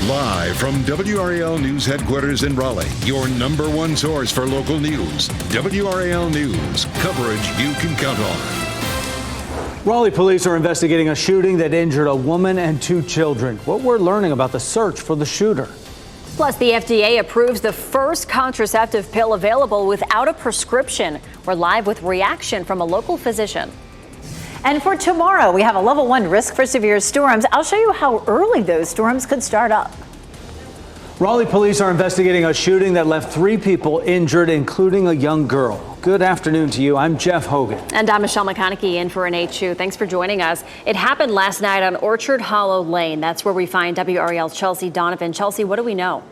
Live from WRAL News Headquarters in Raleigh, your number one source for local news. WRAL News, coverage you can count on. Raleigh police are investigating a shooting that injured a woman and 2 children. What we're learning about the search for the shooter. Plus, the FDA approves the first contraceptive pill available without a prescription. We're live with reaction from a local physician. And for tomorrow, we have a level 1 risk for severe storms. I'll show you how early those storms could start up. Raleigh police are investigating a shooting that left 3 people injured, including a young girl. Good afternoon to you. I'm Jeff Hogan. And I'm Michelle McConaughey in for an H2. Thanks for joining us. It happened last night on Orchard Hollow Lane. That's where we find WRAL's Chelsea Donovan. Chelsea, what do we know?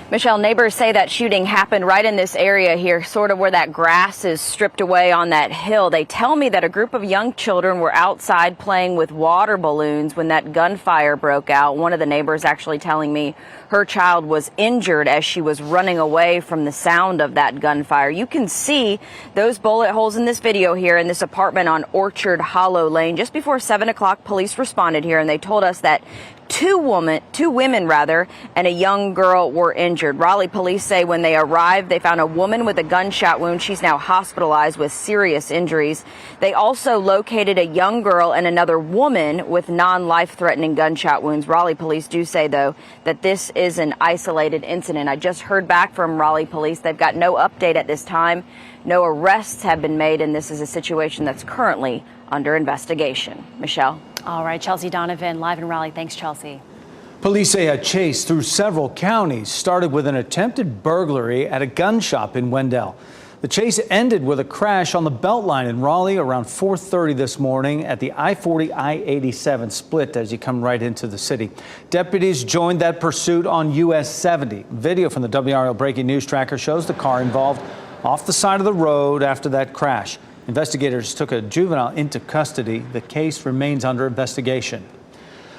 Michelle, neighbors say that shooting happened right in this area here, sort of where that grass is stripped away on that hill. They tell me that a group of young children were outside playing with water balloons when that gunfire broke out. One of the neighbors actually telling me her child was injured as she was running away from the sound of that gunfire. You can see those bullet holes in this video here in this apartment on Orchard Hollow Lane. Just before 7 o'clock, police responded here and they told us that two women and a young girl were injured. Raleigh police say when they arrived, they found a woman with a gunshot wound. She's now hospitalized with serious injuries. They also located a young girl and another woman with non-life-threatening gunshot wounds. Raleigh police do say, though, that this is an isolated incident. I just heard back from Raleigh police. They've got no update at this time. No arrests have been made, and this is a situation that's currently under investigation. Michelle? All right, Chelsea Donovan, live in Raleigh. Thanks, Chelsea. Police say a chase through several counties started with an attempted burglary at a gun shop in Wendell. The chase ended with a crash on the Beltline in Raleigh around 4:30 this morning at the I-40, I-87 split as you come right into the city. Deputies joined that pursuit on US 70. Video from the WRAL Breaking News Tracker shows the car involved off the side of the road after that crash. Investigators took a juvenile into custody. The case remains under investigation.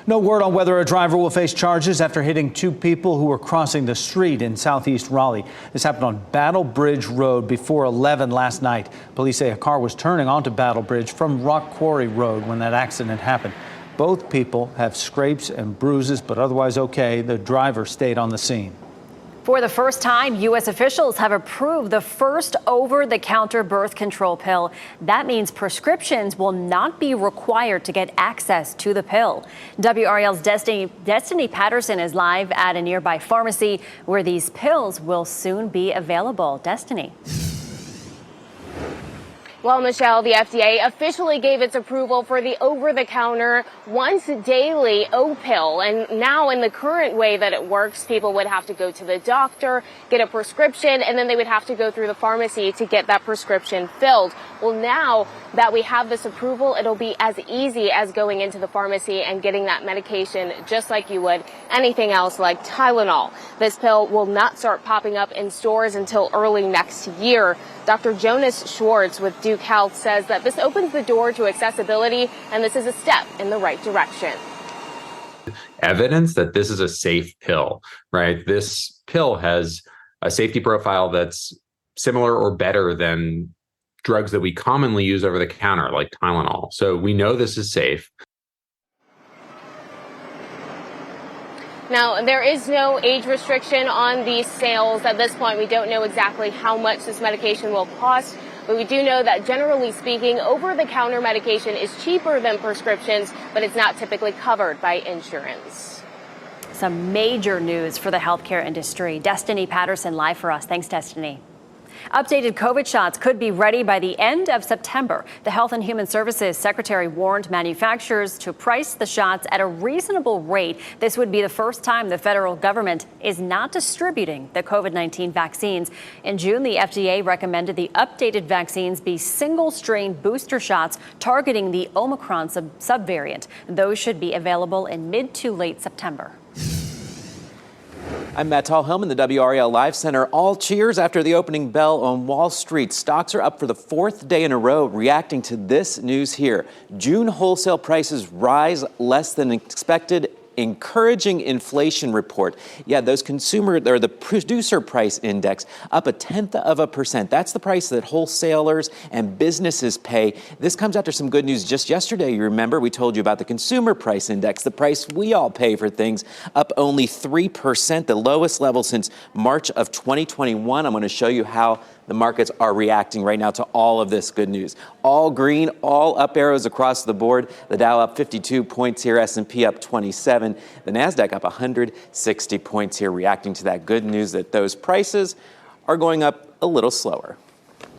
No word on whether a driver will face charges after hitting 2 people who were crossing the street in southeast Raleigh. This happened on Battle Bridge Road before 11 last night. Police say a car was turning onto Battle Bridge from Rock Quarry Road when that accident happened. Both people have scrapes and bruises, but otherwise okay. The driver stayed on the scene. For the first time, U.S. officials have approved the first over-the-counter birth control pill. That means prescriptions will not be required to get access to the pill. WRAL's Destiny Patterson is live at a nearby pharmacy where these pills will soon be available. Destiny. Well, Michelle, the FDA officially gave its approval for the over-the-counter once-daily O-pill. And now in the current way that it works, people would have to go to the doctor, get a prescription, and then they would have to go through the pharmacy to get that prescription filled. Well, now that we have this approval, it'll be as easy as going into the pharmacy and getting that medication just like you would anything else like Tylenol. This pill will not start popping up in stores until early next year. Dr. Jonas Schwartz with Duke Health says that this opens the door to accessibility, and this is a step in the right direction. Evidence that this is a safe pill, right? This pill has a safety profile that's similar or better than drugs that we commonly use over the counter, like Tylenol. So we know this is safe. Now, there is no age restriction on these sales. At this point, we don't know exactly how much this medication will cost, but we do know that generally speaking, over-the-counter medication is cheaper than prescriptions, but it's not typically covered by insurance. Some major news for the healthcare industry. Destiny Patterson live for us. Thanks, Destiny. Updated COVID shots could be ready by the end of September. The Health and Human Services Secretary warned manufacturers to price the shots at a reasonable rate. This would be the first time the federal government is not distributing the COVID-19 vaccines. In June, the FDA recommended the updated vaccines be single-strain booster shots targeting the Omicron subvariant. Those should be available in mid to late September. I'm Matt Tallhelm in the WRAL Live Center. All cheers after the opening bell on Wall Street. Stocks are up for the 4th day in a row, reacting to this news here. June wholesale prices rise less than expected encouraging inflation report. Yeah, those the producer price index up 0.1%. That's the price that wholesalers and businesses pay. This comes after some good news just yesterday. You remember we told you about the consumer price index, the price we all pay for things, up only 3%, the lowest level since March of 2021. I'm going to show you how the markets are reacting right now to all of this good news. All green, all up arrows across the board. The Dow up 52 points here, S&P up 27, the Nasdaq up 160 points here, reacting to that good news that those prices are going up a little slower.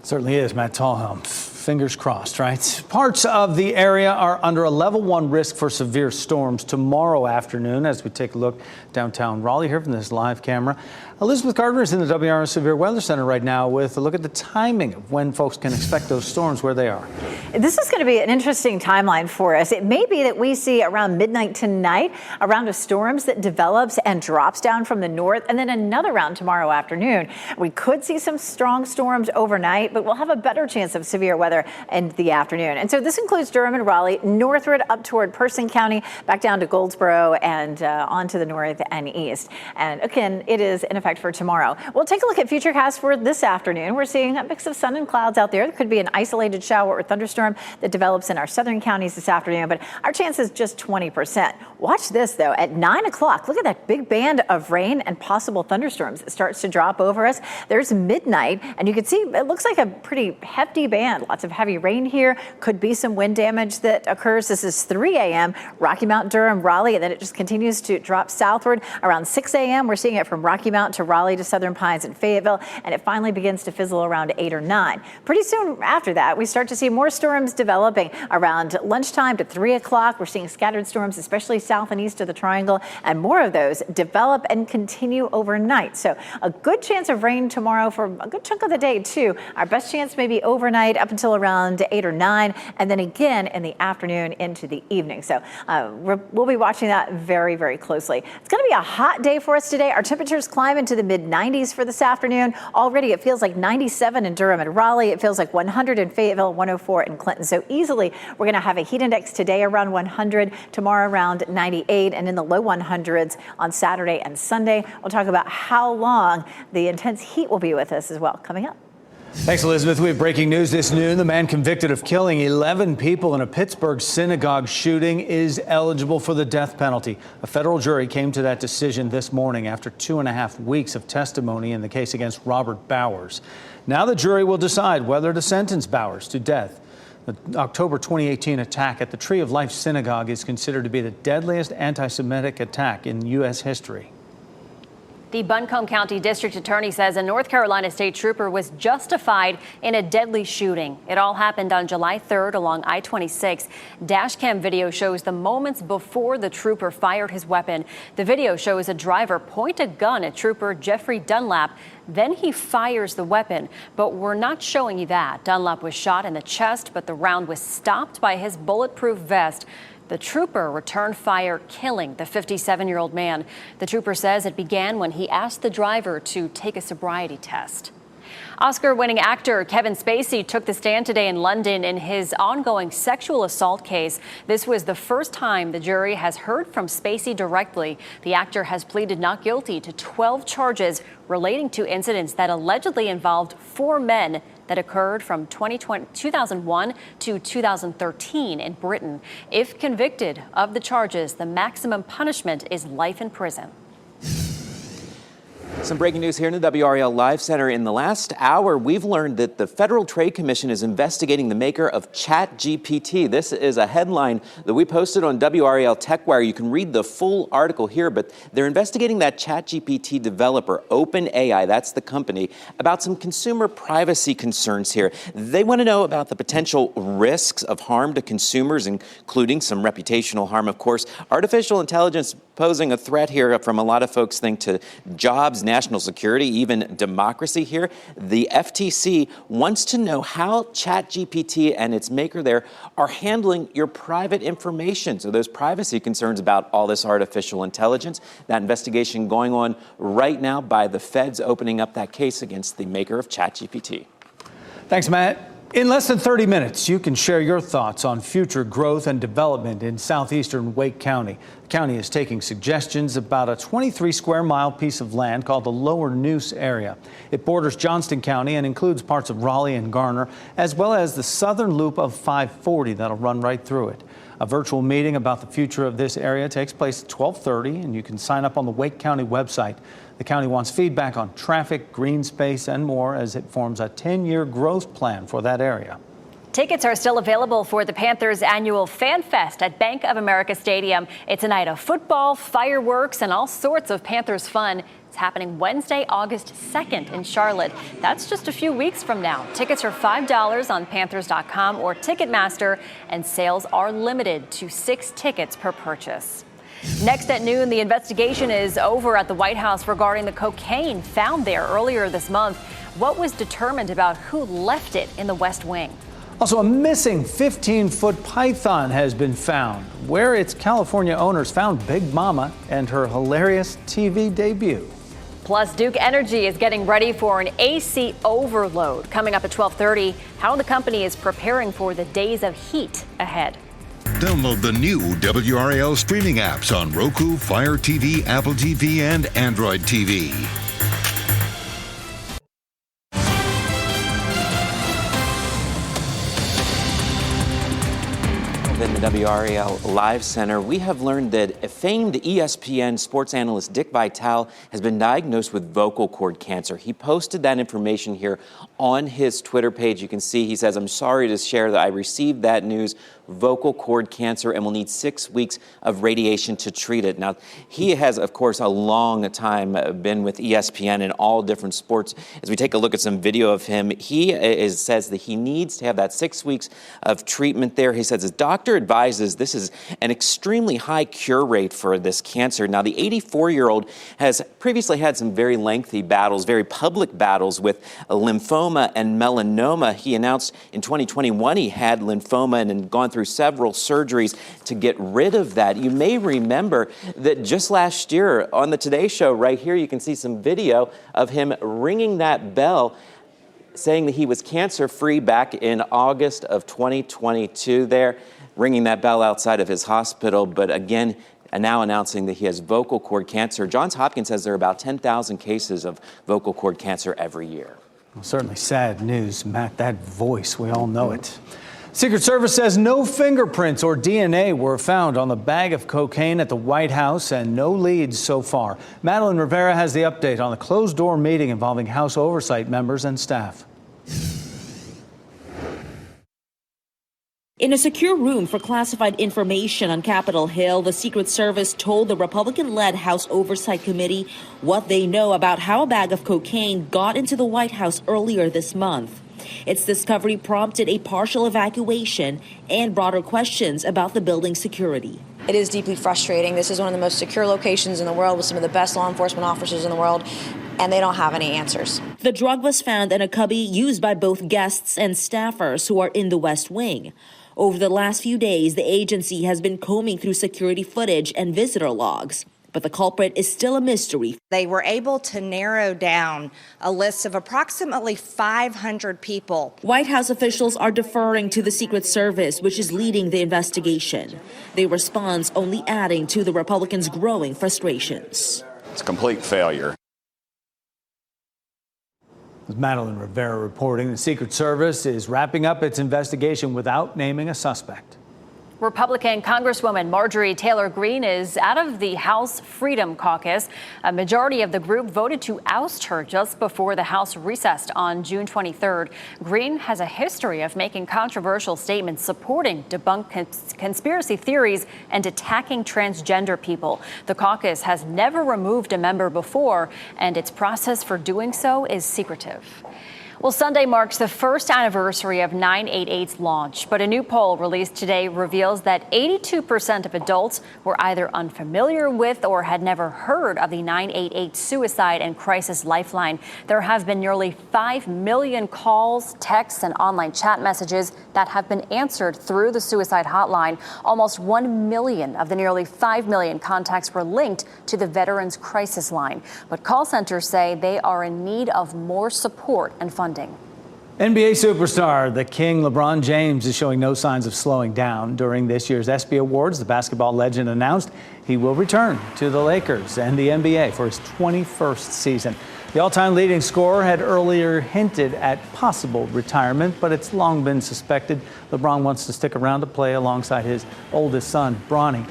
Certainly is, Matt Tallhelm. Fingers crossed, right? Parts of the area are under a level 1 risk for severe storms tomorrow afternoon as we take a look downtown Raleigh here from this live camera. Elizabeth Gardner is in the WRAL Severe Weather Center right now with a look at the timing of when folks can expect those storms, where they are. This is going to be an interesting timeline for us. It may be that we see around midnight tonight a round of storms that develops and drops down from the north, and then another round tomorrow afternoon. We could see some strong storms overnight, but we'll have a better chance of severe weather in the afternoon. And so this includes Durham and Raleigh, northward up toward Person County, back down to Goldsboro, and on to the north and east. And again, it is in effect for tomorrow. We'll take a look at Futurecast for this afternoon. We're seeing a mix of sun and clouds out there. There could be an isolated shower or thunderstorm that develops in our southern counties this afternoon, but our chance is just 20%. Watch this, though. At 9 o'clock, look at that big band of rain and possible thunderstorms that starts to drop over us. There's midnight, and you can see it looks like a pretty hefty band. Lots of heavy rain here. Could be some wind damage that occurs. This is 3 a.m. Rocky Mount, Durham, Raleigh, and then it just continues to drop southward. Around 6 a.m., we're seeing it from Rocky Mount to Raleigh to Southern Pines and Fayetteville, and it finally begins to fizzle around 8 or 9. Pretty soon after that, we start to see more storms developing around lunchtime to 3 o'clock. We're seeing scattered storms, especially south and east of the Triangle, and more of those develop and continue overnight. So a good chance of rain tomorrow for a good chunk of the day, too. Our best chance may be overnight up until around 8 or 9, and then again in the afternoon into the evening. So we'll be watching that very, very closely. It's going to be a hot day for us today. Our temperatures climb into the mid-90s for this afternoon. Already it feels like 97 in Durham and Raleigh. It feels like 100 in Fayetteville, 104 in Clinton. So easily we're going to have a heat index today around 100, tomorrow around 98, and in the low 100s on Saturday and Sunday. We'll talk about how long the intense heat will be with us as well coming up. Thanks, Elizabeth. We have breaking news this noon. The man convicted of killing 11 people in a Pittsburgh synagogue shooting is eligible for the death penalty. A federal jury came to that decision this morning after 2.5 weeks of testimony in the case against Robert Bowers. Now the jury will decide whether to sentence Bowers to death. The October 2018 attack at the Tree of Life Synagogue is considered to be the deadliest anti-Semitic attack in U.S. history. The Buncombe County District Attorney says a North Carolina state trooper was justified in a deadly shooting. It all happened on July 3rd along I-26. Dashcam video shows the moments before the trooper fired his weapon. The video shows a driver point a gun at Trooper Jeffrey Dunlap. Then he fires the weapon, but we're not showing you that. Dunlap was shot in the chest, but the round was stopped by his bulletproof vest. The trooper returned fire, killing the 57-year-old man. The trooper says it began when he asked the driver to take a sobriety test. Oscar-winning actor Kevin Spacey took the stand today in London in his ongoing sexual assault case. This was the first time the jury has heard from Spacey directly. The actor has pleaded not guilty to 12 charges relating to incidents that allegedly involved 4 men that occurred from 2001 to 2013 in Britain. If convicted of the charges, the maximum punishment is life in prison. Some breaking news here in the WRAL Live Center. In the last hour, we've learned that the Federal Trade Commission is investigating the maker of ChatGPT. This is a headline that we posted on WRAL TechWire. You can read the full article here, but they're investigating that ChatGPT developer, OpenAI, that's the company, about some consumer privacy concerns here. They want to know about the potential risks of harm to consumers, including some reputational harm, of course. Artificial intelligence posing a threat here from a lot of folks think to jobs, national security, even democracy here. The FTC wants to know how ChatGPT and its maker there are handling your private information. So those privacy concerns about all this artificial intelligence. That investigation going on right now by the feds opening up that case against the maker of ChatGPT. Thanks, Matt. In less than 30 minutes, you can share your thoughts on future growth and development in southeastern Wake County. The county is taking suggestions about a 23 square mile piece of land called the Lower Neuse area. It borders Johnston County and includes parts of Raleigh and Garner, as well as the southern loop of 540 that'll run right through it. A virtual meeting about the future of this area takes place at 12:30, and you can sign up on the Wake County website. The county wants feedback on traffic, green space, and more as it forms a 10-year growth plan for that area. Tickets are still available for the Panthers' annual Fan Fest at Bank of America Stadium. It's a night of football, fireworks, and all sorts of Panthers fun. It's happening Wednesday, August 2nd in Charlotte. That's just a few weeks from now. Tickets are $5 on Panthers.com or Ticketmaster, and sales are limited to 6 tickets per purchase. Next at noon, the investigation is over at the White House regarding the cocaine found there earlier this month. What was determined about who left it in the West Wing? Also, a missing 15-foot python has been found, where its California owners found Big Mama and her hilarious TV debut. Plus, Duke Energy is getting ready for an AC overload. Coming up at 12:30, how the company is preparing for the days of heat ahead. Download the new WRAL streaming apps on Roku, Fire TV, Apple TV, and Android TV. In the WRAL Live Center, we have learned that a famed ESPN sports analyst Dick Vitale has been diagnosed with vocal cord cancer. He posted that information here on his Twitter page. You can see he says, "I'm sorry to share that I received that news, vocal cord cancer, and will need 6 weeks of radiation to treat it." Now, he has, of course, a long time been with ESPN in all different sports. As we take a look at some video of him, he says that he needs to have that 6 weeks of treatment there. He says his doctor advises this is an extremely high cure rate for this cancer. Now, the 84-year-old has previously had some very lengthy battles, very public battles with lymphoma and melanoma. He announced in 2021 he had lymphoma and had gone through several surgeries to get rid of that. You may remember that just last year on the Today Show right here, you can see some video of him ringing that bell, saying that he was cancer-free back in August of 2022 there, ringing that bell outside of his hospital, but again, now announcing that he has vocal cord cancer. Johns Hopkins says there are about 10,000 cases of vocal cord cancer every year. Well, certainly sad news, Matt. That voice, we all know it. Secret Service says no fingerprints or DNA were found on the bag of cocaine at the White House and no leads so far. Madeline Rivera has the update on the closed-door meeting involving House oversight members and staff. In a secure room for classified information on Capitol Hill, the Secret Service told the Republican-led House Oversight Committee what they know about how a bag of cocaine got into the White House earlier this month. Its discovery prompted a partial evacuation and broader questions about the building's security. It is deeply frustrating. This is one of the most secure locations in the world with some of the best law enforcement officers in the world, and they don't have any answers. The drug was found in a cubby used by both guests and staffers who are in the West Wing. Over the last few days, the agency has been combing through security footage and visitor logs, but the culprit is still a mystery. They were able to narrow down a list of approximately 500 people. White House officials are deferring to the Secret Service, which is leading the investigation. Their response only adding to the Republicans' growing frustrations. It's a complete failure. Madeline Rivera reporting the Secret Service is wrapping up its investigation without naming a suspect. Republican Congresswoman Marjorie Taylor Greene is out of the House Freedom Caucus. A majority of the group voted to oust her just before the House recessed on June 23rd. Greene has a history of making controversial statements supporting debunked conspiracy theories and attacking transgender people. The caucus has never removed a member before, and its process for doing so is secretive. Well, Sunday marks the first anniversary of 988's launch, but a new poll released today reveals that 82% of adults were either unfamiliar with or had never heard of the 988 suicide and crisis lifeline. There have been nearly 5 million calls, texts, and online chat messages that have been answered through the suicide hotline. Almost 1 million of the nearly 5 million contacts were linked to the Veterans Crisis Line. But call centers say they are in need of more support and funding. NBA superstar, the King LeBron James, is showing no signs of slowing down. During this year's ESPY Awards, the basketball legend announced he will return to the Lakers and the NBA for his 21st season. The all-time leading scorer had earlier hinted at possible retirement, but it's long been suspected LeBron wants to stick around to play alongside his oldest son, Bronny.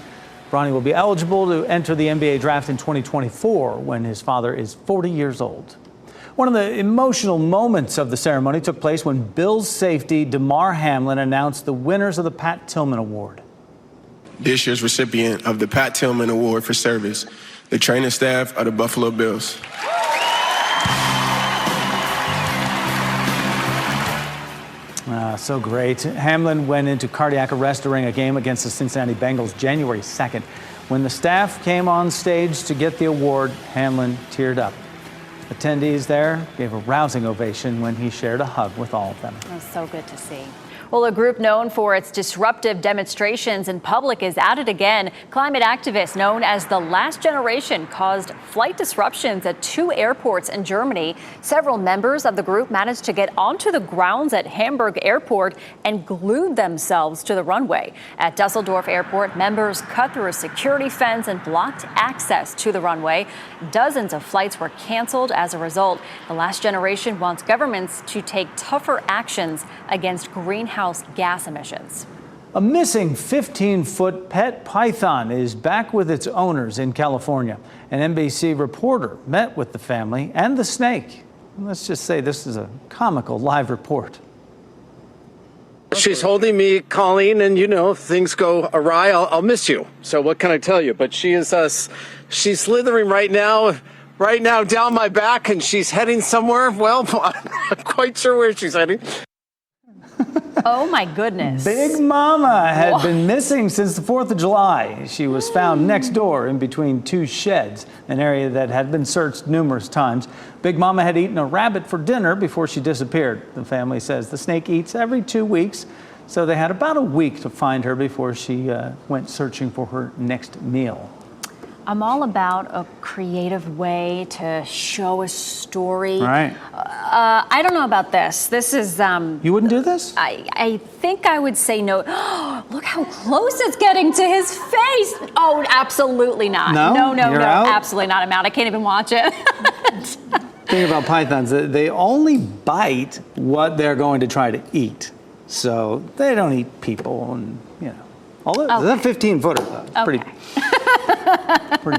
Bronny will be eligible to enter the NBA draft in 2024 when his father is 40 years old. One of the emotional moments of the ceremony took place when Bills safety Damar Hamlin announced the winners of the Pat Tillman Award. This year's recipient of the Pat Tillman Award for service, the training staff of the Buffalo Bills. So great. Hamlin went into cardiac arrest during a game against the Cincinnati Bengals January 2nd. When the staff came on stage to get the award, Hamlin teared up. Attendees there gave a rousing ovation when he shared a hug with all of them. It was so good to see. Well, a group known for its disruptive demonstrations in public is at it again. Climate activists known as the Last Generation caused flight disruptions at 2 airports in Germany. Several members of the group managed to get onto the grounds at Hamburg Airport and glued themselves to the runway. At Dusseldorf Airport, members cut through a security fence and blocked access to the runway. Dozens of flights were canceled as a result. The Last Generation wants governments to take tougher actions against greenhouse gas emissions. A missing 15-foot pet python is back with its owners in California. An NBC reporter met with the family and the snake. Let's just say this is a comical live report. She's holding me, Colleen, and if things go awry, I'll miss you. So what can I tell you? But she's slithering right now down my back, and she's heading somewhere. Well, I'm not quite sure where she's heading. Oh, my goodness. Big Mama had been missing since the 4th of July. She was found next door in between 2 sheds, an area that had been searched numerous times. Big Mama had eaten a rabbit for dinner before she disappeared. The family says the snake eats every 2 weeks, so they had about a week to find her before she went searching for her next meal. I'm all about a creative way to show a story. Right. I don't know about this. This is... You wouldn't do this? I think I would say no. Look how close it's getting to his face. Oh, absolutely not. No? No, You're out? absolutely not. I'm out. I can't even watch it. Thing about pythons, they only bite what they're going to try to eat. So they don't eat people and, Although that 15-footer, though, pretty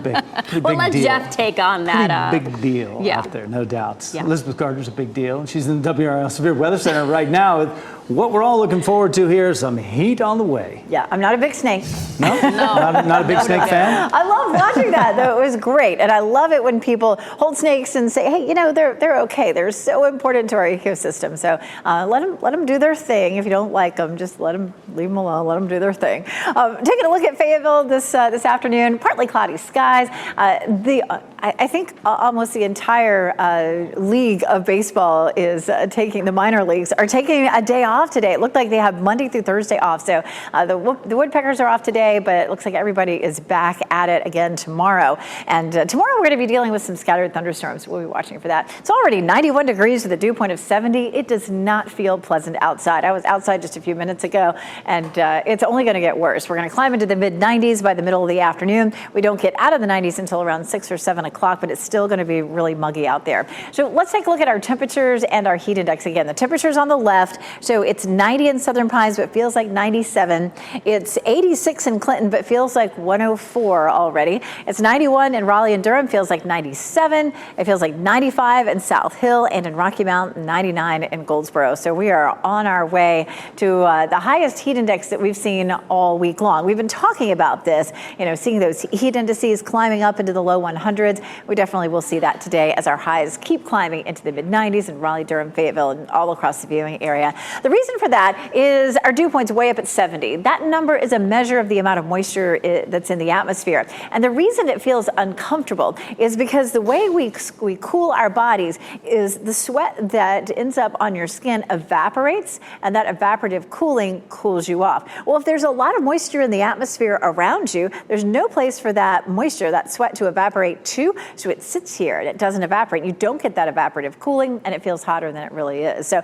big. Well, let Jeff take on that. Big deal out there, no doubts. Yeah. Elizabeth Gardner's a big deal. She's in the WRAL Severe Weather Center right now. What we're all looking forward to here is some heat on the way. Yeah, I'm not a big snake. No? Not a big snake fan? I love watching that, though. It was great. And I love it when people hold snakes and say, hey, they're okay. They're so important to our ecosystem. So let them do their thing. If you don't like them, just leave them alone. Let them do their thing. Taking a look at Fayetteville this afternoon, partly cloudy skies. I think almost the entire league of baseball is the minor leagues are taking a day off today. It looked like they have Monday through Thursday off. So the Woodpeckers are off today, but it looks like everybody is back at it again tomorrow. And tomorrow we're going to be dealing with some scattered thunderstorms. We'll be watching for that. It's already 91 degrees with a dew point of 70. It does not feel pleasant outside. I was outside just a few minutes ago, and it's only going to get worse. We're going to climb into the mid-90s by the middle of the afternoon. We don't get out of the 90s until around 6 or 7 o'clock, but it's still going to be really muggy out there. So let's take a look at our temperatures and our heat index again. The temperature's on the left, so it's 90 in Southern Pines, but feels like 97. It's 86 in Clinton, but feels like 104 already. It's 91 in Raleigh and Durham, feels like 97. It feels like 95 in South Hill, and in Rocky Mount, 99 in Goldsboro. So we are on our way to the highest heat index that we've seen all week long. We've been talking about this, seeing those heat indices climbing up into the low 100s. We definitely will see that today as our highs keep climbing into the mid-90s in Raleigh, Durham, Fayetteville, and all across the viewing area. The reason for that is our dew point's way up at 70. That number is a measure of the amount of moisture that's in the atmosphere. And the reason it feels uncomfortable is because the way we cool our bodies is the sweat that ends up on your skin evaporates, and that evaporative cooling cools you off. Well, if there's a lot of moisture in the atmosphere around you, there's no place for that moisture, that sweat to evaporate to, so it sits here and it doesn't evaporate. You don't get that evaporative cooling, and it feels hotter than it really is. So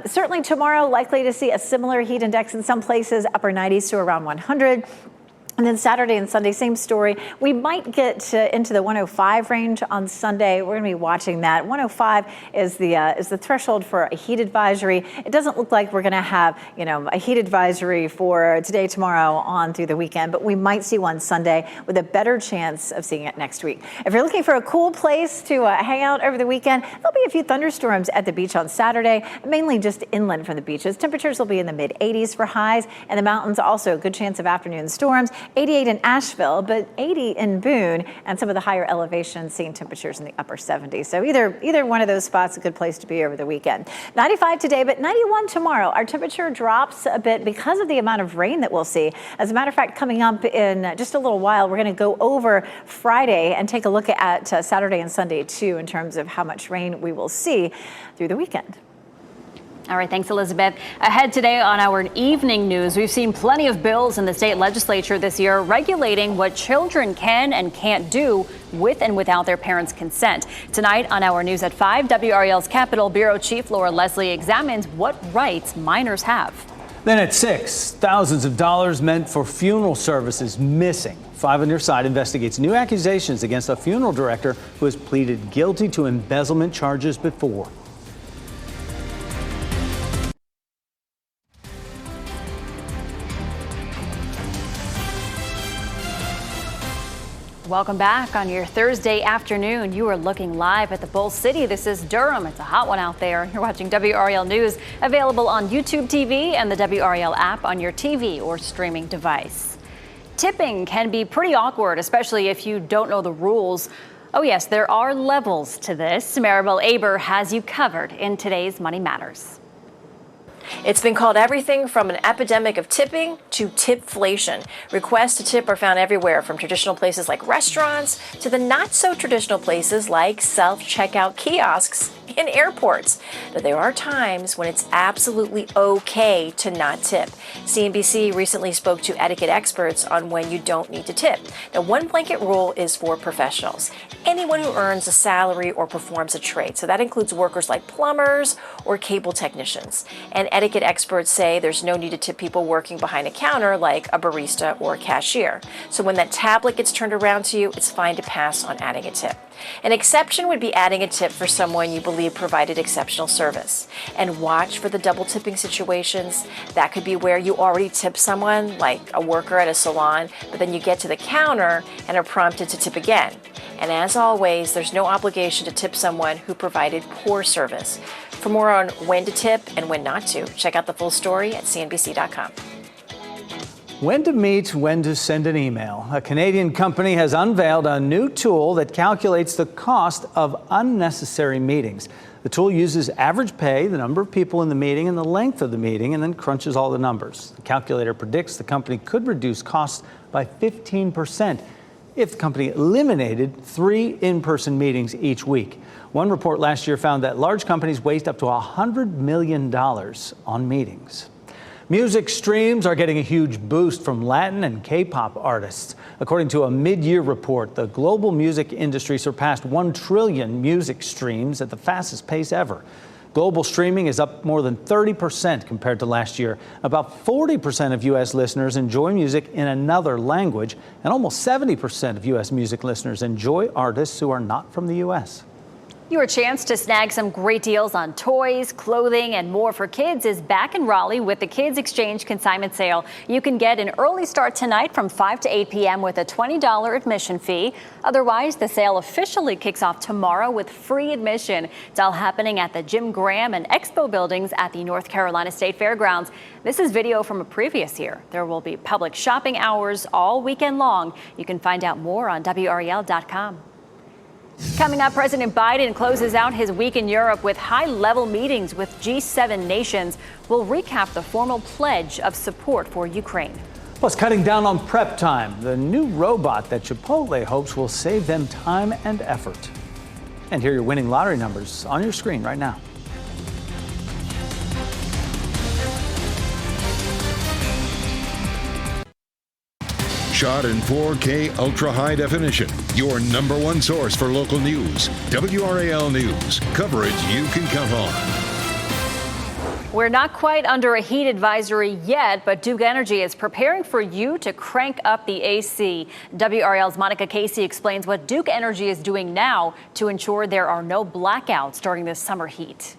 certainly tomorrow, likely to see a similar heat index in some places, upper 90s to around 100. And then Saturday and Sunday, same story. We might get into the 105 range on Sunday. We're going to be watching that. 105 is the threshold for a heat advisory. It doesn't look like we're going to have, a heat advisory for today, tomorrow, on through the weekend, but we might see one Sunday with a better chance of seeing it next week. If you're looking for a cool place to hang out over the weekend, there'll be a few thunderstorms at the beach on Saturday, mainly just inland from the beaches. Temperatures will be in the mid-80s for highs, and the mountains also a good chance of afternoon storms. 88 in Asheville, but 80 in Boone, and some of the higher elevations seeing temperatures in the upper 70s. So either one of those spots a good place to be over the weekend. 95 today, but 91 tomorrow. Our temperature drops a bit because of the amount of rain that we'll see. As a matter of fact, coming up in just a little while, we're going to go over Friday and take a look at Saturday and Sunday too, in terms of how much rain we will see through the weekend. All right, thanks, Elizabeth. Ahead today on our evening news, we've seen plenty of bills in the state legislature this year regulating what children can and can't do with and without their parents' consent. Tonight on our News at 5, WRAL's Capitol Bureau Chief Laura Leslie examines what rights minors have. Then at 6, thousands of dollars meant for funeral services missing. 5 on your side investigates new accusations against a funeral director who has pleaded guilty to embezzlement charges before. Welcome back on your Thursday afternoon. You are looking live at the Bull City. This is Durham. It's a hot one out there. You're watching WRAL News, available on YouTube TV and the WRAL app on your TV or streaming device. Tipping can be pretty awkward, especially if you don't know the rules. Oh yes, there are levels to this. Maribel Aber has you covered in today's Money Matters. It's been called everything from an epidemic of tipping to tipflation. Requests to tip are found everywhere, from traditional places like restaurants to the not-so-traditional places like self-checkout kiosks in airports. But there are times when it's absolutely okay to not tip. CNBC recently spoke to etiquette experts on when you don't need to tip. Now, one blanket rule is for professionals, anyone who earns a salary or performs a trade. So that includes workers like plumbers or cable technicians. And etiquette experts say there's no need to tip people working behind a counter like a barista or a cashier. So when that tablet gets turned around to you, it's fine to pass on adding a tip. An exception would be adding a tip for someone you believe provided exceptional service. And watch for the double tipping situations. That could be where you already tip someone, like a worker at a salon, but then you get to the counter and are prompted to tip again. And as always, there's no obligation to tip someone who provided poor service. For more on when to tip and when not to, check out the full story at CNBC.com. When to meet, when to send an email. A Canadian company has unveiled a new tool that calculates the cost of unnecessary meetings. The tool uses average pay, the number of people in the meeting, and the length of the meeting, and then crunches all the numbers. The calculator predicts the company could reduce costs by 15% if the company eliminated 3 in-person meetings each week. One report last year found that large companies waste up to $100 million on meetings. Music streams are getting a huge boost from Latin and K-pop artists. According to a mid-year report, the global music industry surpassed 1 trillion music streams at the fastest pace ever. Global streaming is up more than 30% compared to last year. About 40% of U.S. listeners enjoy music in another language, and almost 70% of U.S. music listeners enjoy artists who are not from the U.S. Your chance to snag some great deals on toys, clothing, and more for kids is back in Raleigh with the Kids Exchange Consignment Sale. You can get an early start tonight from 5 to 8 p.m. with a $20 admission fee. Otherwise, the sale officially kicks off tomorrow with free admission. It's all happening at the Jim Graham and Expo buildings at the North Carolina State Fairgrounds. This is video from a previous year. There will be public shopping hours all weekend long. You can find out more on WRAL.com. Coming up, President Biden closes out his week in Europe with high-level meetings with G7 nations. We'll recap the formal pledge of support for Ukraine. Plus, cutting down on prep time, the new robot that Chipotle hopes will save them time and effort. And here are your winning lottery numbers on your screen right now. Shot in 4K ultra high definition. Your number one source for local news. WRAL News. Coverage you can count on. We're not quite under a heat advisory yet, but Duke Energy is preparing for you to crank up the AC. WRAL's Monica Casey explains what Duke Energy is doing now to ensure there are no blackouts during this summer heat.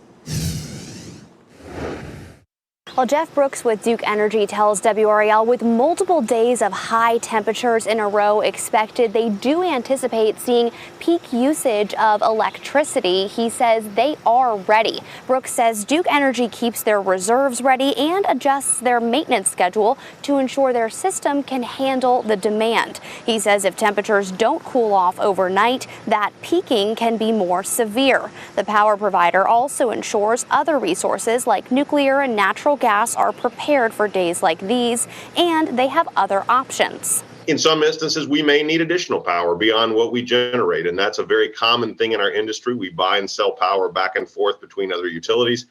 Well, Jeff Brooks with Duke Energy tells WRAL with multiple days of high temperatures in a row expected, they do anticipate seeing peak usage of electricity. He says they are ready. Brooks says Duke Energy keeps their reserves ready and adjusts their maintenance schedule to ensure their system can handle the demand. He says if temperatures don't cool off overnight, that peaking can be more severe. The power provider also ensures other resources like nuclear and natural gas are prepared for days like these, and they have other options. In some instances, we may need additional power beyond what we generate, and that's a very common thing in our industry. We buy and sell power back and forth between other utilities,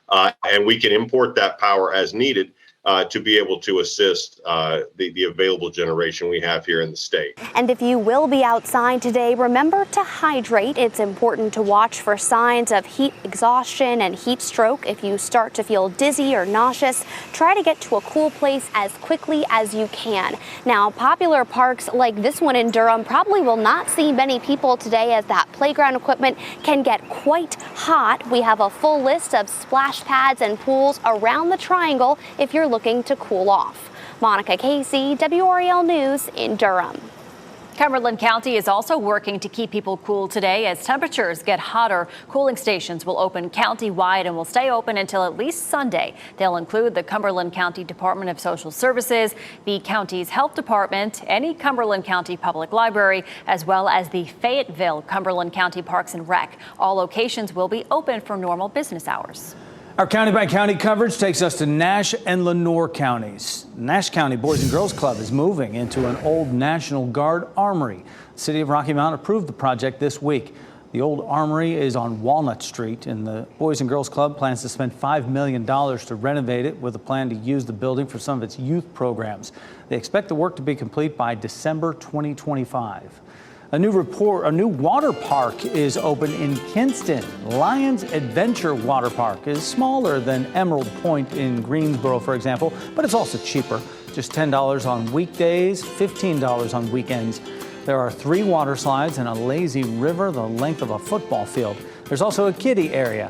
and we can import that power as needed to be able to assist the available generation we have here in the state. And if you will be outside today, remember to hydrate. It's important to watch for signs of heat exhaustion and heat stroke. If you start to feel dizzy or nauseous, try to get to a cool place as quickly as you can. Now, popular parks like this one in Durham probably will not see many people today as that playground equipment can get quite hot. We have a full list of splash pads and pools around the triangle if you're looking to cool off. Monica Casey, WRAL News in Durham. Cumberland County is also working to keep people cool today as temperatures get hotter. Cooling stations will open county-wide and will stay open until at least Sunday. They'll include the Cumberland County Department of Social Services, the county's health department, any Cumberland County Public Library, as well as the Fayetteville Cumberland County Parks and Rec. All locations will be open for normal business hours. Our county-by-county coverage takes us to Nash and Lenoir counties. Nash County Boys and Girls Club is moving into an old National Guard armory. The city of Rocky Mount approved the project this week. The old armory is on Walnut Street, and the Boys and Girls Club plans to spend $5 million to renovate it with a plan to use the building for some of its youth programs. They expect the work to be complete by December 2025. A new water park is open in Kinston. Lions Adventure Water Park is smaller than Emerald Point in Greensboro, for example, but it's also cheaper. Just $10 on weekdays, $15 on weekends. There are 3 water slides and a lazy river the length of a football field. There's also a kiddie area.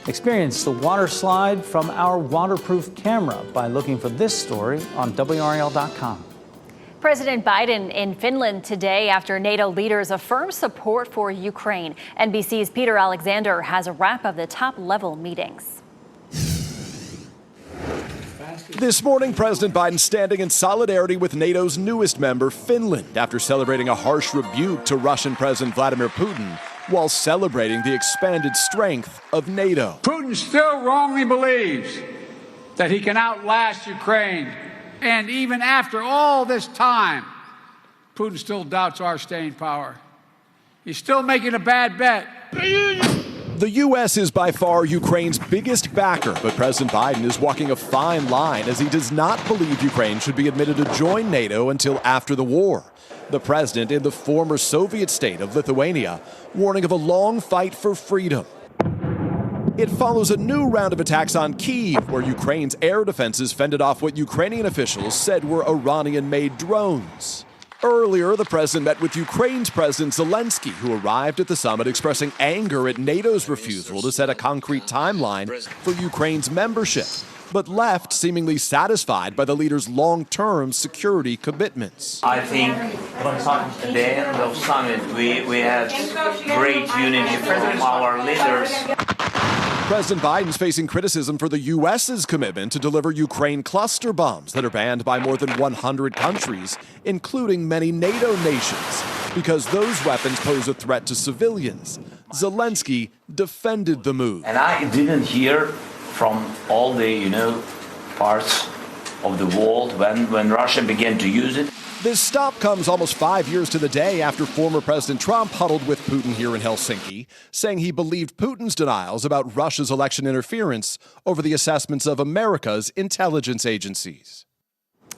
Experience the water slide from our waterproof camera by looking for this story on WRAL.com. President Biden in Finland today after NATO leaders affirm support for Ukraine. NBC's Peter Alexander has a wrap of the top-level meetings. This morning, President Biden standing in solidarity with NATO's newest member, Finland, after celebrating a harsh rebuke to Russian President Vladimir Putin while celebrating the expanded strength of NATO. Putin still wrongly believes that he can outlast Ukraine. And even after all this time, Putin still doubts our staying power. He's still making a bad bet. The U.S. is by far Ukraine's biggest backer, but President Biden is walking a fine line as he does not believe Ukraine should be admitted to join NATO until after the war. The president in the former Soviet state of Lithuania warning of a long fight for freedom. It follows a new round of attacks on Kyiv, where Ukraine's air defenses fended off what Ukrainian officials said were Iranian-made drones. Earlier, the president met with Ukraine's President Zelensky, who arrived at the summit expressing anger at NATO's refusal to set a concrete timeline for Ukraine's membership, but left seemingly satisfied by the leader's long-term security commitments. I think what happened today at the summit, we had great unity from our leaders. President Biden's facing criticism for the U.S.'s commitment to deliver Ukraine cluster bombs that are banned by more than 100 countries, including many NATO nations. because those weapons pose a threat to civilians. Zelensky defended the move. And I didn't hear from all the, parts of the world when Russia began to use it. This stop comes almost 5 years to the day after former President Trump huddled with Putin here in Helsinki, saying he believed Putin's denials about Russia's election interference over the assessments of America's intelligence agencies.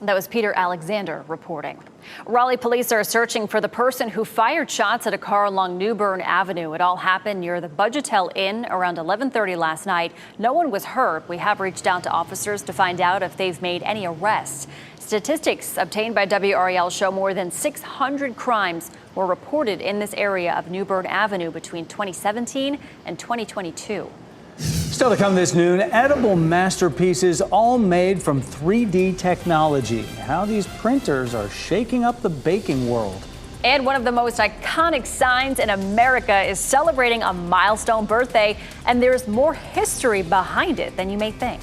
That was Peter Alexander reporting. Raleigh police are searching for the person who fired shots at a car along New Bern Avenue. It all happened near the Budgetel Inn around 11:30 last night. No one was hurt. We have reached out to officers to find out if they've made any arrests. Statistics obtained by WRAL show more than 600 crimes were reported in this area of New Bern Avenue between 2017 and 2022. Still to come this noon, edible masterpieces all made from 3D technology. How these printers are shaking up the baking world. And one of the most iconic signs in America is celebrating a milestone birthday, and there's more history behind it than you may think.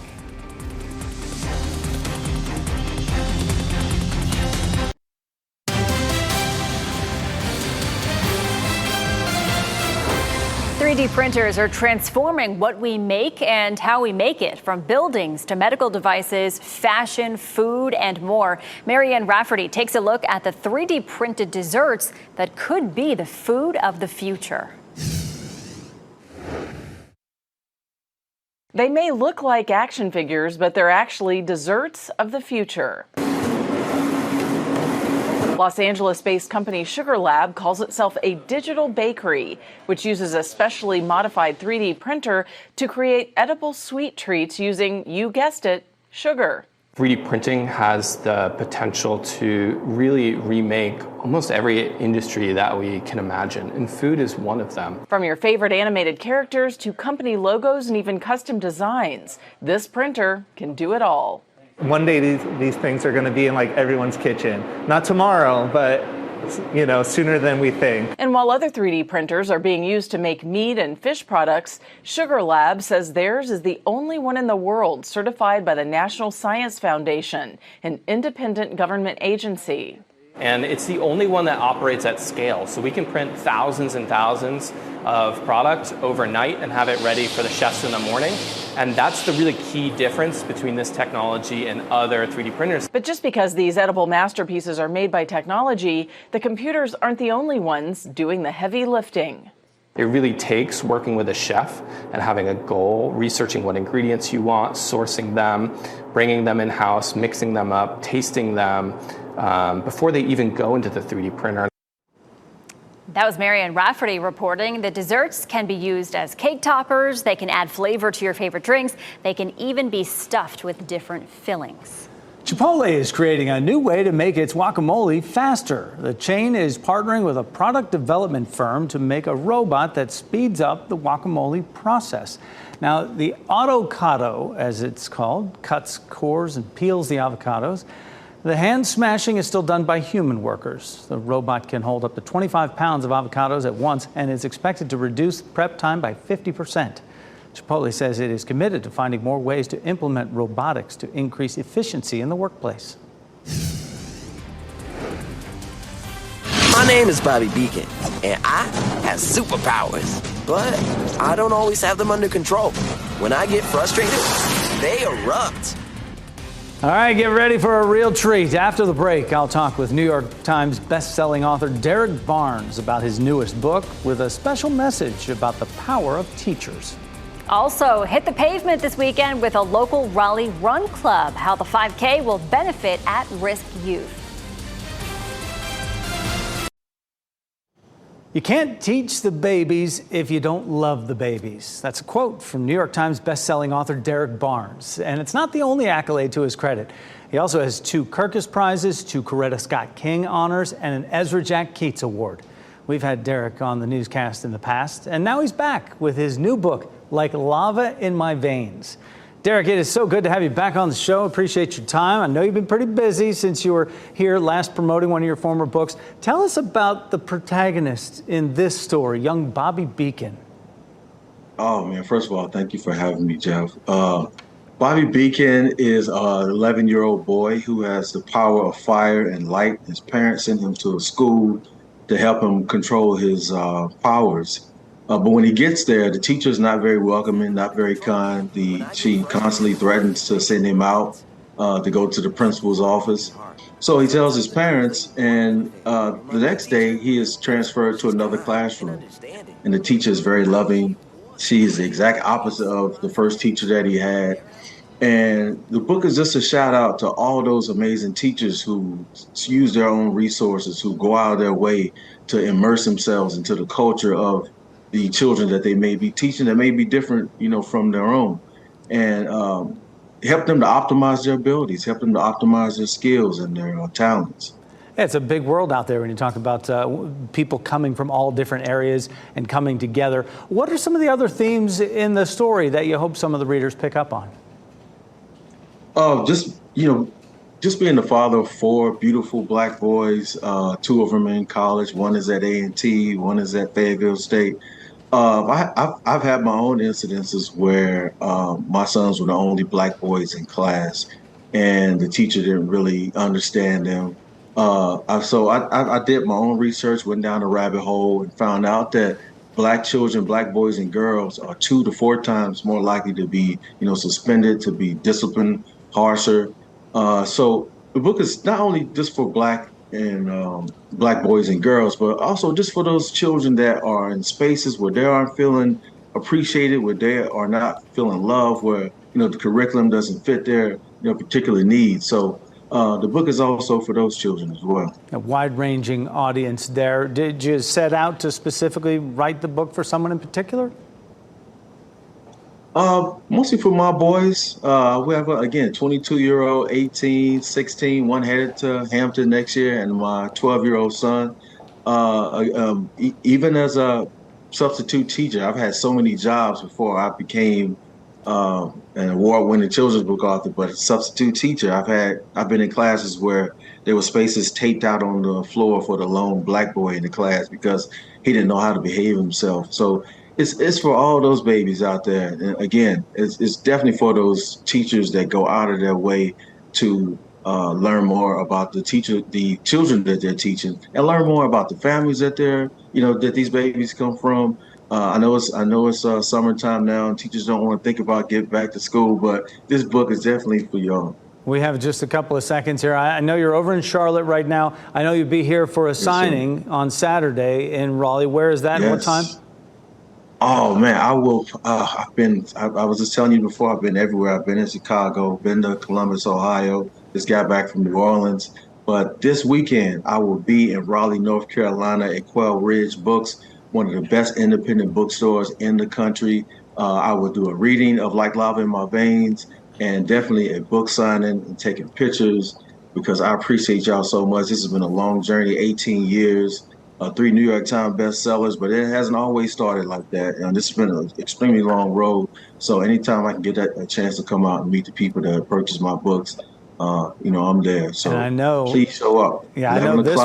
.3D printers are transforming what we make and how we make it, from buildings to medical devices, fashion, food, and more. Marianne Rafferty takes a look at the 3D printed desserts that could be the food of the future. They may look like action figures, but they're actually desserts of the future. Los Angeles-based company Sugar Lab calls itself a digital bakery, which uses a specially modified 3D printer to create edible sweet treats using, you guessed it, sugar. 3D printing has the potential to really remake almost every industry that we can imagine, and food is one of them. From your favorite animated characters to company logos and even custom designs, this printer can do it all. One day these things are going to be in like everyone's kitchen. Not tomorrow, but sooner than we think. And while other 3D printers are being used to make meat and fish products, Sugar Lab says theirs is the only one in the world certified by the National Science Foundation, an independent government agency. And it's the only one that operates at scale. So we can print thousands and thousands of products overnight and have it ready for the chefs in the morning. And that's the really key difference between this technology and other 3D printers. But just because these edible masterpieces are made by technology, the computers aren't the only ones doing the heavy lifting. It really takes working with a chef and having a goal, researching what ingredients you want, sourcing them, bringing them in-house, mixing them up, tasting them, before they even go into the 3D printer. That was Marianne Rafferty reporting. The desserts can be used as cake toppers. They can add flavor to your favorite drinks. They can even be stuffed with different fillings. Chipotle is creating a new way to make its guacamole faster. The chain is partnering with a product development firm to make a robot that speeds up the guacamole process. Now, the avocado, as it's called, cuts, cores, and peels the avocados. The hand smashing is still done by human workers. The robot can hold up to 25 pounds of avocados at once and is expected to reduce prep time by 50%. Chipotle says it is committed to finding more ways to implement robotics to increase efficiency in the workplace. My name is Bobby Beacon, and I have superpowers, but I don't always have them under control. When I get frustrated, they erupt. All right, get ready for a real treat. After the break, I'll talk with New York Times best-selling author Derek Barnes about his newest book with a special message about the power of teachers. Also, hit the pavement this weekend with a local Raleigh Run Club, how the 5K will benefit at-risk youth. You can't teach the babies if you don't love the babies. That's a quote from New York Times best-selling author Derek Barnes. And it's not the only accolade to his credit. He also has 2 Kirkus Prizes, 2 Coretta Scott King honors, and an Ezra Jack Keats Award. We've had Derek on the newscast in the past, and now he's back with his new book, Like Lava in My Veins. Derek, it is so good to have you back on the show. Appreciate your time. I know you've been pretty busy since you were here last promoting one of your former books. Tell us about the protagonist in this story, young Bobby Beacon. Oh, man, first of all, thank you for having me, Jeff. Bobby Beacon is an 11-year-old boy who has the power of fire and light. His parents sent him to a school to help him control his powers. But when he gets there, the teacher's not very welcoming, not very kind. She constantly threatens to send him out to go to the principal's office. So he tells his parents, and the next day he is transferred to another classroom. And the teacher is very loving. She is the exact opposite of the first teacher that he had. And the book is just a shout out to all those amazing teachers who use their own resources, who go out of their way to immerse themselves into the culture of the children that they may be teaching that may be different, from their own. And help them to optimize their abilities, help them to optimize their skills and their talents. Yeah, it's a big world out there when you talk about people coming from all different areas and coming together. What are some of the other themes in the story that you hope some of the readers pick up on? Just being the father of 4 beautiful black boys, 2 of them in college. One is at A&T, one is at Fayetteville State. I've had my own incidences where my sons were the only black boys in class, and the teacher didn't really understand them. So I did my own research, went down a rabbit hole, and found out that black children, black boys and girls, are 2 to 4 times more likely to be, suspended, to be disciplined harsher. So the book is not only just for black boys and girls, but also just for those children that are in spaces where they aren't feeling appreciated, where they are not feeling loved, where the curriculum doesn't fit their particular needs. So the book is also for those children as well. A wide-ranging audience there. Did you set out to specifically write the book for someone in particular? Mostly for my boys. We have, again, 22-year-old, 18, 16, one headed to Hampton next year, and my 12-year-old son. Even as a substitute teacher, I've had so many jobs before I became an award-winning children's book author, but a substitute teacher, I've been in classes where there were spaces taped out on the floor for the lone black boy in the class because he didn't know how to behave himself. So it's for all those babies out there. And again, it's definitely for those teachers that go out of their way to learn more about the children that they're teaching, and learn more about the families that that these babies come from. I know it's summertime now, and teachers don't want to think about getting back to school, but this book is definitely for y'all. We have just a couple of seconds here. I know you're over in Charlotte right now. I know you'll be here for a signing on Saturday in Raleigh. Where is that and what time? Oh man, I will. I was just telling you before, I've been everywhere. I've been in Chicago, been to Columbus, Ohio, just got back from New Orleans. But this weekend, I will be in Raleigh, North Carolina at Quail Ridge Books, one of the best independent bookstores in the country. I will do a reading of Like Lava in My Veins, and definitely a book signing and taking pictures, because I appreciate y'all so much. This has been a long journey, 18 years. 3 New York Times bestsellers, but it hasn't always started like that. And this has been an extremely long road. So anytime I can get a chance to come out and meet the people that purchase my books, I'm there. So and I know, please show up. Yeah, I know this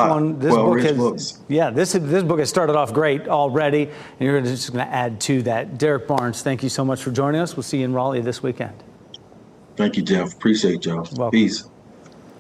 book has started off great already, and you're just going to add to that. Derek Barnes, thank you so much for joining us. We'll see you in Raleigh this weekend. Thank you, Jeff. Appreciate y'all. Welcome. Peace.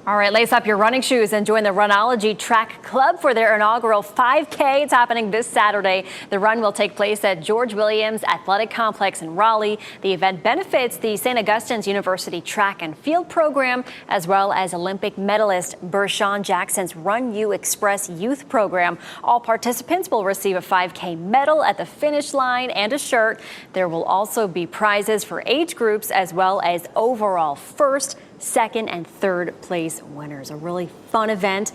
All right, lace up your running shoes and join the Runology Track Club for their inaugural 5K. It's happening this Saturday. The run will take place at George Williams Athletic Complex in Raleigh. The event benefits the St. Augustine's University Track and Field Program, as well as Olympic medalist Bershawn Jackson's Run U Express Youth Program. All participants will receive a 5K medal at the finish line and a shirt. There will also be prizes for age groups, as well as overall first, second, and third place winners. A really fun event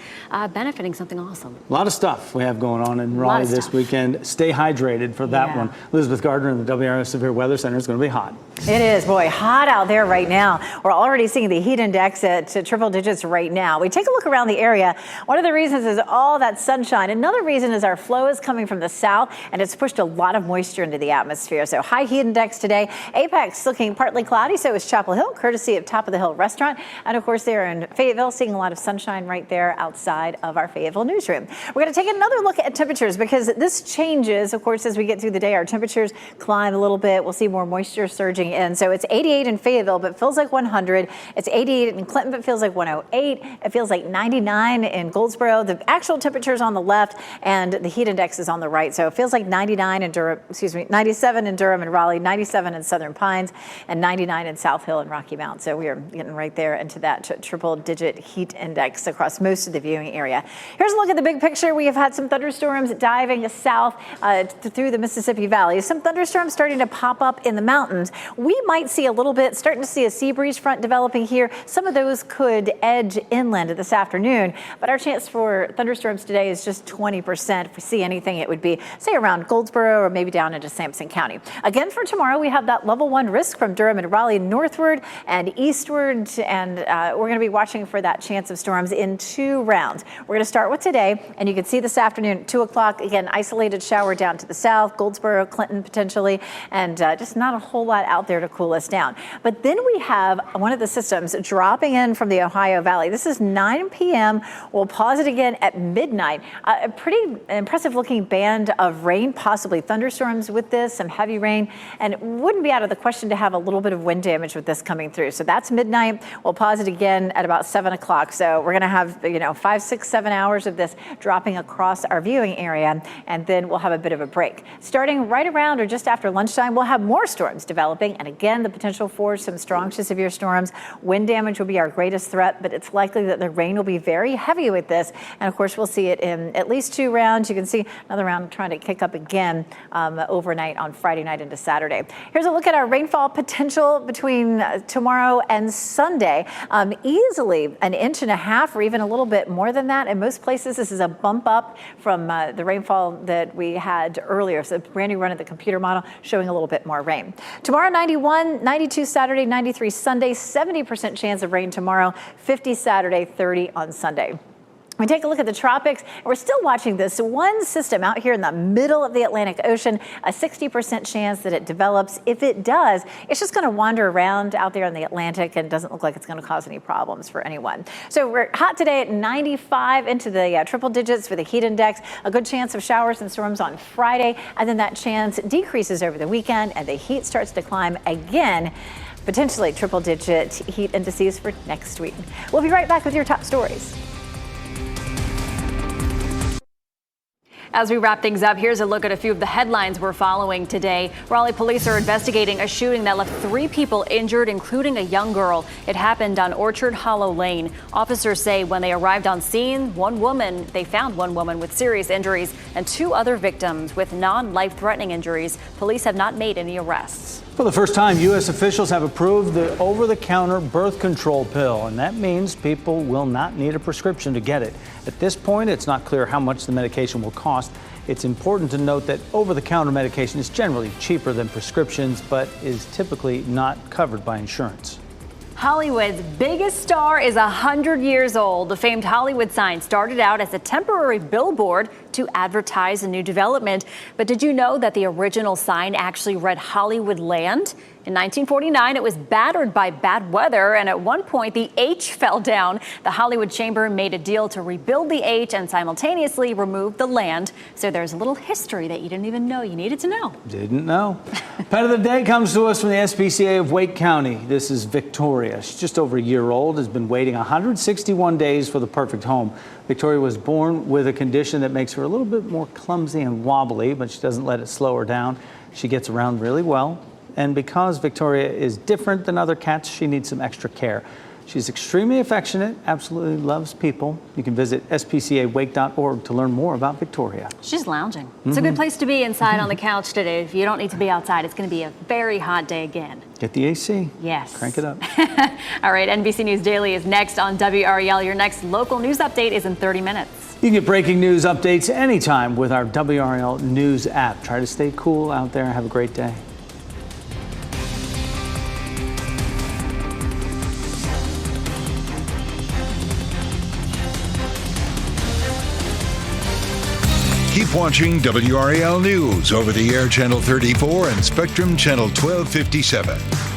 benefiting something awesome. A lot of stuff we have going on in Raleigh this weekend. Stay hydrated for that one. Elizabeth Gardner in the WRAL Severe Weather Center. Is going to be hot. It is, boy, hot out there right now. We're already seeing the heat index at triple digits right now. We take a look around the area. One of the reasons is all that sunshine. Another reason is our flow is coming from the south, and it's pushed a lot of moisture into the atmosphere. So high heat index today. Apex looking partly cloudy, so is Chapel Hill, courtesy of Top of the Hill Restaurant. restaurant. And of course, they're in Fayetteville, seeing a lot of sunshine right there outside of our Fayetteville newsroom. We're going to take another look at temperatures because this changes, of course, as we get through the day. Our temperatures climb a little bit. We'll see more moisture surging in. So it's 88 in Fayetteville, but feels like 100. It's 88 in Clinton, but feels like 108. It feels like 99 in Goldsboro. The actual temperatures on the left and the heat index is on the right. So it feels like 99 in Durham, 97 in Durham and Raleigh, 97 in Southern Pines, and 99 in South Hill and Rocky Mount. So we are getting right there into that triple-digit heat index across most of the viewing area. Here's a look at the big picture. We have had some thunderstorms diving south through the Mississippi Valley. Some thunderstorms starting to pop up in the mountains. We might see a little bit, starting to see a sea breeze front developing here. Some of those could edge inland this afternoon, but our chance for thunderstorms today is just 20%. If we see anything, it would be, say, around Goldsboro or maybe down into Sampson County. Again, for tomorrow, we have that level 1 risk from Durham and Raleigh northward and eastward, and we're going to be watching for that chance of storms in 2 rounds. We're going to start with today, and you can see this afternoon at 2 o'clock, again, isolated shower down to the south, Goldsboro, Clinton potentially, and just not a whole lot out there to cool us down. But then we have one of the systems dropping in from the Ohio Valley. This is 9 p.m. We'll pause it again at midnight. A pretty impressive looking band of rain, possibly thunderstorms with this, some heavy rain, and it wouldn't be out of the question to have a little bit of wind damage with this coming through. So that's midnight. We'll pause it again at about 7 o'clock. So we're going to have, 5, 6, 7 hours of this dropping across our viewing area, and then we'll have a bit of a break. Starting right around or just after lunchtime, we'll have more storms developing, and again, the potential for some strong to severe storms. Wind damage will be our greatest threat, but it's likely that the rain will be very heavy with this, and of course, we'll see it in at least 2 rounds. You can see another round trying to kick up again overnight on Friday night into Saturday. Here's a look at our rainfall potential between tomorrow and Sunday. Easily 1.5 inches or even a little bit more than that. In most places, this is a bump up from the rainfall that we had earlier. So brand new run at the computer model showing a little bit more rain. Tomorrow, 91, 92 Saturday, 93 Sunday, 70% chance of rain tomorrow, 50 Saturday, 30 on Sunday. We take a look at the tropics. We're still watching this one system out here in the middle of the Atlantic Ocean, a 60% chance that it develops. If it does, it's just going to wander around out there in the Atlantic and doesn't look like it's going to cause any problems for anyone. So we're hot today at 95 into the triple digits for the heat index. A good chance of showers and storms on Friday, and then that chance decreases over the weekend and the heat starts to climb again. Potentially triple digit heat indices for next week. We'll be right back with your top stories. As we wrap things up, here's a look at a few of the headlines we're following today. Raleigh police are investigating a shooting that left 3 people injured, including a young girl. It happened on Orchard Hollow Lane. Officers say when they arrived on scene, they found one woman with serious injuries and 2 other victims with non-life-threatening injuries. Police have not made any arrests. For the first time, U.S. officials have approved the over-the-counter birth control pill, and that means people will not need a prescription to get it. At this point, it's not clear how much the medication will cost. It's important to note that over-the-counter medication is generally cheaper than prescriptions, but is typically not covered by insurance. Hollywood's biggest star is 100 years old. The famed Hollywood sign started out as a temporary billboard to advertise a new development. But did you know that the original sign actually read Hollywood Land? In 1949, it was battered by bad weather, and at one point, the H fell down. The Hollywood Chamber made a deal to rebuild the H and simultaneously remove the land. So there's a little history that you didn't even know you needed to know. Didn't know. Pet of the day comes to us from the SPCA of Wake County. This is Victoria. She's just over a year old, has been waiting 161 days for the perfect home. Victoria was born with a condition that makes her a little bit more clumsy and wobbly, but she doesn't let it slow her down. She gets around really well. And because Victoria is different than other cats, she needs some extra care. She's extremely affectionate, absolutely loves people. You can visit spcawake.org to learn more about Victoria. She's lounging. It's a good place to be inside on the couch today. If you don't need to be outside, it's going to be a very hot day again. Get the AC. Yes. Crank it up. All right, NBC News Daily is next on WRAL. Your next local news update is in 30 minutes. You can get breaking news updates anytime with our WRAL News app. Try to stay cool out there. Have a great day. Keep watching WRAL News over the air Channel 34 and Spectrum Channel 1257.